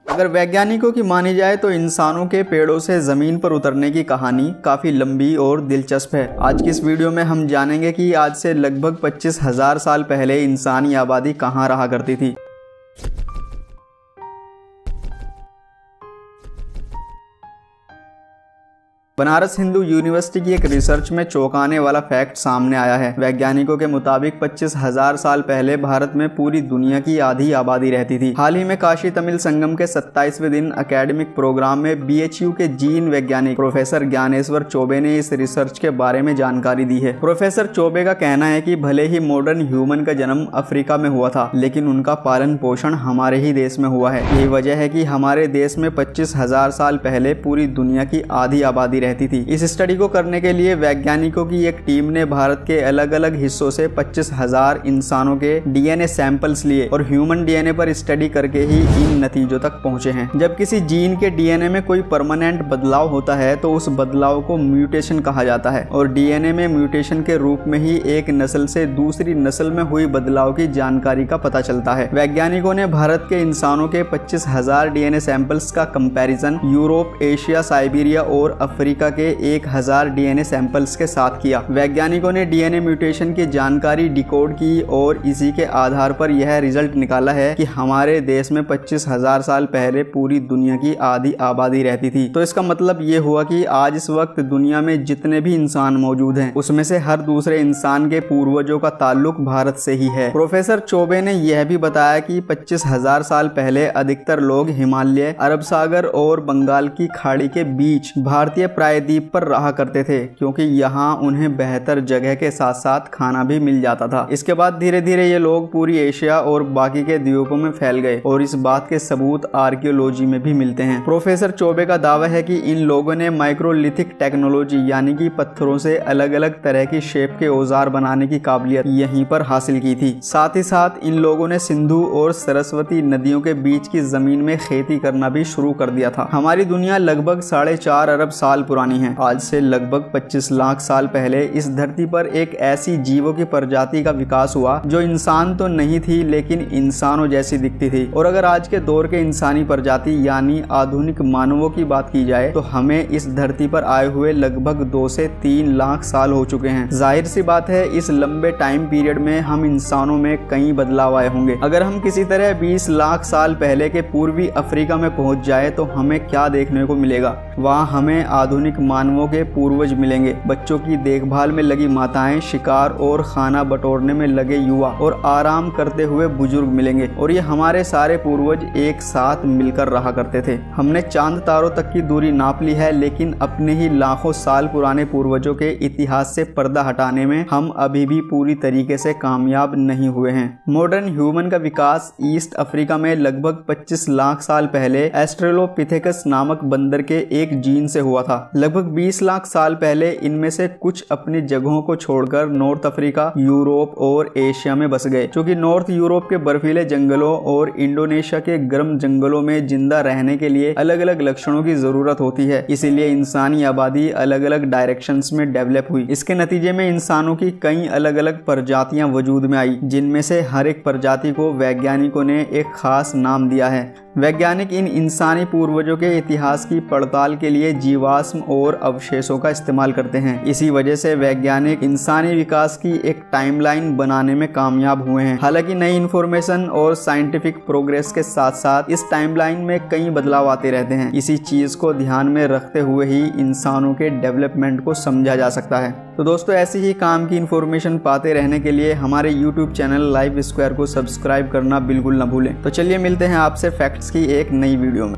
अगर वैज्ञानिकों की मानी जाए तो इंसानों के पेड़ों से ज़मीन पर उतरने की कहानी काफ़ी लंबी और दिलचस्प है। आज की इस वीडियो में हम जानेंगे कि आज से लगभग 25,000 साल पहले इंसानी आबादी कहाँ रहा करती थी। बनारस हिंदू यूनिवर्सिटी की एक रिसर्च में चौंकाने वाला फैक्ट सामने आया है। वैज्ञानिकों के मुताबिक 25,000 साल पहले भारत में पूरी दुनिया की आधी आबादी रहती थी। हाल ही में काशी तमिल संगम के 27वें दिन एकेडमिक प्रोग्राम में BHU के जीन वैज्ञानिक प्रोफेसर ज्ञानेश्वर चौबे ने इस रिसर्च के बारे में जानकारी दी है। प्रोफेसर चौबे का कहना है कि भले ही मॉडर्न ह्यूमन का जन्म अफ्रीका में हुआ था, लेकिन उनका पालन पोषण हमारे ही देश में हुआ है। यही वजह है कि हमारे देश में 25,000 साल पहले पूरी दुनिया की आधी आबादी रहती थी। इस स्टडी को करने के लिए वैज्ञानिकों की एक टीम ने भारत के अलग अलग हिस्सों से 25,000 इंसानों के DNA सैंपल्स लिए और ह्यूमन DNA पर स्टडी करके ही इन नतीजों तक पहुंचे हैं। जब किसी जीन के DNA में कोई परमानेंट बदलाव होता है तो उस बदलाव को म्यूटेशन कहा जाता है और DNA में म्यूटेशन के रूप में ही एक नस्ल से दूसरी नस्ल में हुई बदलाव की जानकारी का पता चलता है। वैज्ञानिकों ने भारत के इंसानों के 25,000 DNA सैंपल्स का कंपैरिजन यूरोप, एशिया, साइबेरिया और अफ्रीका के 1,000 DNA सैंपल्स के साथ किया। वैज्ञानिकों ने DNA म्यूटेशन की जानकारी डिकोड की और इसी के आधार पर यह रिजल्ट निकाला है कि हमारे देश में 25,000 साल पहले पूरी दुनिया की आधी आबादी रहती थी। तो इसका मतलब ये हुआ कि आज इस वक्त दुनिया में जितने भी इंसान मौजूद हैं, उसमें से हर दूसरे इंसान के पूर्वजों का ताल्लुक भारत से ही है। प्रोफेसर चौबे ने यह भी बताया कि 25,000 साल पहले अधिकतर लोग हिमालय, अरब सागर और बंगाल की खाड़ी के बीच भारतीय प्रायद्वीप पर रहा करते थे, क्योंकि यहाँ उन्हें बेहतर जगह के साथ साथ खाना भी मिल जाता था। इसके बाद धीरे धीरे ये लोग पूरी एशिया और बाकी के द्वीपों में फैल गए और इस बात के सबूत आर्कियोलॉजी में भी मिलते हैं। प्रोफेसर चौबे का दावा है कि इन लोगों ने माइक्रोलिथिक टेक्नोलॉजी यानी कि पत्थरों से अलग अलग तरह की शेप के औजार बनाने की काबिलियत यहीं पर हासिल की थी। साथ ही साथ इन लोगों ने सिंधु और सरस्वती नदियों के बीच की जमीन में खेती करना भी शुरू कर दिया था। हमारी दुनिया लगभग 4.5 अरब साल पुरानी है। आज से लगभग 25 लाख साल पहले इस धरती पर एक ऐसी जीवों की प्रजाति का विकास हुआ जो इंसान तो नहीं थी लेकिन इंसानों जैसी दिखती थी। और अगर आज के दौर के इंसानी प्रजाति यानी आधुनिक मानवों की बात की जाए तो हमें इस धरती पर आए हुए लगभग 2 से 3 लाख साल हो चुके हैं। जाहिर सी बात है इस लंबे टाइम पीरियड में हम इंसानों में कई बदलाव आए होंगे। अगर हम किसी तरह 20 लाख साल पहले के पूर्वी अफ्रीका में पहुंच जाए तो हमें क्या देखने को मिलेगा? वहाँ हमें आधुनिक मानवों के पूर्वज मिलेंगे। बच्चों की देखभाल में लगी माताएं, शिकार और खाना बटोरने में लगे युवा और आराम करते हुए बुजुर्ग मिलेंगे। और ये हमारे सारे पूर्वज एक साथ मिलकर रहा करते थे। हमने चांद तारों तक की दूरी नाप ली है, लेकिन अपने ही लाखों साल पुराने पूर्वजों के इतिहास से पर्दा हटाने में हम अभी भी पूरी तरीके से कामयाब नहीं हुए हैं। मॉडर्न ह्यूमन का विकास ईस्ट अफ्रीका में लगभग 25 लाख साल पहले एस्ट्रेलोपिथेकस नामक बंदर के एक जीन से हुआ था। लगभग 20 लाख साल पहले इनमें से कुछ अपनी जगहों को छोड़कर नॉर्थ अफ्रीका, यूरोप और एशिया में बस गए। क्योंकि नॉर्थ यूरोप के बर्फीले जंगलों और इंडोनेशिया के गर्म जंगलों में जिंदा रहने के लिए अलग अलग लक्षणों की जरूरत होती है, इसीलिए इंसानी आबादी अलग अलग डायरेक्शंस में डेवलप हुई। इसके नतीजे में इंसानों की कई अलग अलग प्रजातियां वजूद में आई, जिनमें से हर एक प्रजाति को वैज्ञानिकों ने एक खास नाम दिया है। वैज्ञानिक इन इंसानी पूर्वजों के इतिहास की पड़ताल के लिए जीवाश्म और अवशेषों का इस्तेमाल करते हैं। इसी वजह से वैज्ञानिक इंसानी विकास की एक टाइमलाइन बनाने में कामयाब हुए हैं। हालांकि नई इंफॉर्मेशन और साइंटिफिक प्रोग्रेस के साथ साथ इस टाइमलाइन में कई बदलाव आते रहते हैं। इसी चीज को ध्यान में रखते हुए ही इंसानों के डेवलपमेंट को समझा जा सकता है। तो दोस्तों, ऐसी ही काम की इंफॉर्मेशन पाते रहने के लिए हमारे YouTube चैनल लाइव स्क्वायर को सब्सक्राइब करना बिल्कुल ना भूलें। तो चलिए मिलते हैं आपसे फैक्ट्स की एक नई वीडियो में।